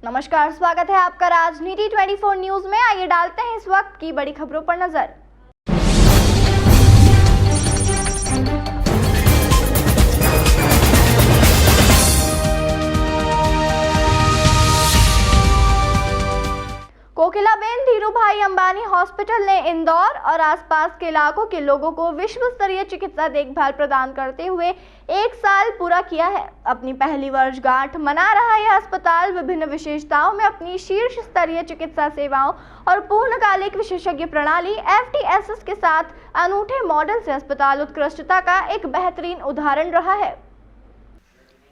नमस्कार, स्वागत है आपका राजनीति 24 न्यूज में। आइए डालते हैं इस वक्त की बड़ी खबरों पर नजर। कोकिलाबेन धीरूभाई अंबानी हॉस्पिटल ने इंदौर और आसपास के इलाकों के लोगों को विश्व स्तरीय चिकित्सा देखभाल प्रदान करते हुए 1 साल पूरा किया है। अपनी पहली वर्षगांठ मना रहा यह अस्पताल विभिन्न विशेषताओं में अपनी शीर्ष स्तरीय चिकित्सा सेवाओं और पूर्णकालिक विशेषज्ञ प्रणाली FTSS के साथ अनूठे मॉडल से अस्पताल उत्कृष्टता का एक बेहतरीन उदाहरण रहा है।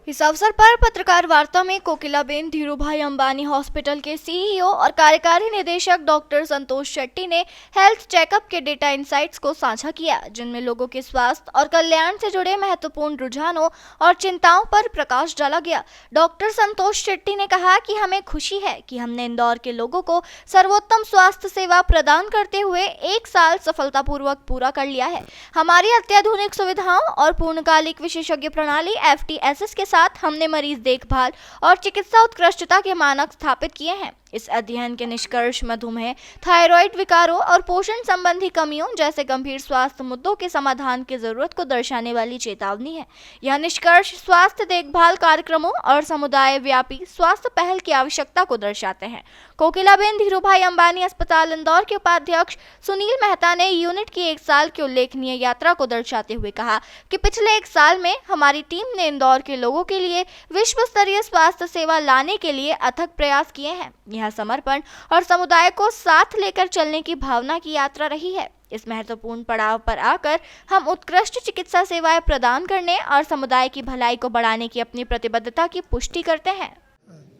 इस अवसर पर पत्रकार वार्ता में कोकिलाबेन धीरूभाई अंबानी हॉस्पिटल के CEO और कार्यकारी निदेशक डॉक्टर संतोष शेट्टी ने हेल्थ चेकअप के डेटा इनसाइट्स को साझा किया, जिनमें लोगों के स्वास्थ्य और कल्याण से जुड़े महत्वपूर्ण रुझानों और चिंताओं पर प्रकाश डाला गया। डॉक्टर संतोष शेट्टी ने कहा कि हमें खुशी है कि हमने इंदौर के लोगों को सर्वोत्तम स्वास्थ्य सेवा प्रदान करते हुए 1 साल सफलतापूर्वक पूरा कर लिया है। हमारी अत्याधुनिक सुविधाओं और पूर्णकालिक विशेषज्ञ प्रणाली FTSS के साथ हमने मरीज देखभाल और चिकित्सा उत्कृष्टता के मानक स्थापित किए हैं। इस अध्ययन के निष्कर्ष मधुमेह, थायराइड विकारों और पोषण संबंधी कमियों जैसे गंभीर स्वास्थ्य मुद्दों के समाधान की जरूरत को दर्शाने वाली चेतावनी है। यह निष्कर्ष स्वास्थ्य देखभाल कार्यक्रमों और समुदाय व्यापी स्वास्थ्य पहल की आवश्यकता को दर्शाते हैं। कोकिलाबेन धीरूभाई अंबानी अस्पताल इंदौर के उपाध्यक्ष सुनील मेहता ने यूनिट की 1 साल की उल्लेखनीय यात्रा को दर्शाते हुए कहा कि पिछले 1 साल में हमारी टीम ने इंदौर के लोगों के लिए विश्व स्तरीय स्वास्थ्य सेवा लाने के लिए अथक प्रयास किए हैं। यह समर्पण और समुदाय को साथ लेकर चलने की भावना की यात्रा रही है। इस महत्वपूर्ण पड़ाव पर आकर हम उत्कृष्ट चिकित्सा सेवाएं प्रदान करने और समुदाय की भलाई को बढ़ाने की अपनी प्रतिबद्धता की पुष्टि करते हैं।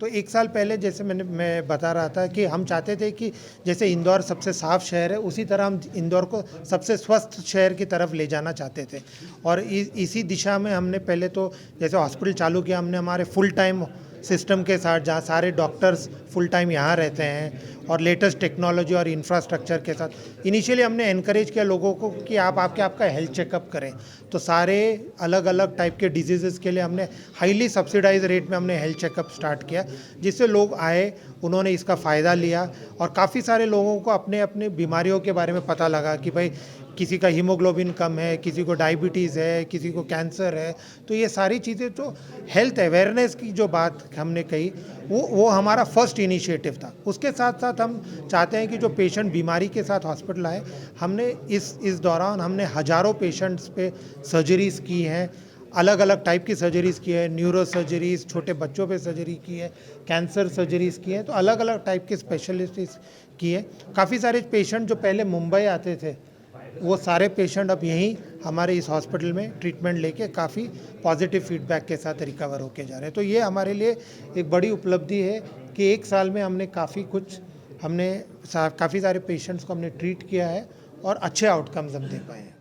तो 1 साल पहले जैसे मैं बता रहा था कि हम चाहते थे कि जैसे इंदौर सबसे साफ शहर है, उसी तरह हम इंदौर को सबसे स्वस्थ शहर की तरफ ले जाना चाहते थे। और इसी दिशा में हमने पहले तो जैसे हॉस्पिटल चालू किया, हमने हमारे फुल टाइम सिस्टम के साथ, जहाँ सारे डॉक्टर्स फुल टाइम यहाँ रहते हैं और लेटेस्ट टेक्नोलॉजी और इंफ्रास्ट्रक्चर के साथ इनिशियली हमने एनकरेज किया लोगों को कि आप आपका हेल्थ चेकअप करें। तो सारे अलग अलग टाइप के डिजीज़ के लिए हमने हाईली सब्सिडाइज रेट में हमने हेल्थ चेकअप स्टार्ट किया, जिससे लोग आए, उन्होंने इसका फ़ायदा लिया और काफ़ी सारे लोगों को अपने अपने बीमारियों के बारे में पता लगा कि भाई किसी का हीमोग्लोबिन कम है, किसी को डायबिटीज़ है, किसी को कैंसर है। तो ये सारी चीज़ें, तो हेल्थ अवेयरनेस की जो बात हमने कही वो हमारा फर्स्ट इनिशिएटिव था। उसके साथ साथ हम चाहते हैं कि जो पेशेंट बीमारी के साथ हॉस्पिटल आए, हमने इस दौरान हमने हज़ारों पेशेंट्स पे सर्जरीज़ की हैं, अलग अलग टाइप की सर्जरीज़ की है, न्यूरो सर्जरीज़, छोटे बच्चों पे सर्जरी की है, कैंसर सर्जरीज़ की है। तो अलग अलग टाइप के स्पेशलिस्ट की है। काफ़ी सारे पेशेंट जो पहले मुंबई आते थे, वो सारे पेशेंट अब यहीं हमारे इस हॉस्पिटल में ट्रीटमेंट लेके काफ़ी पॉजिटिव फीडबैक के साथ रिकवर होके जा रहे हैं। तो ये हमारे लिए एक बड़ी उपलब्धि है कि 1 साल में हमने काफ़ी सारे पेशेंट्स को हमने ट्रीट किया है और अच्छे आउटकम्स हम दे पाए हैं।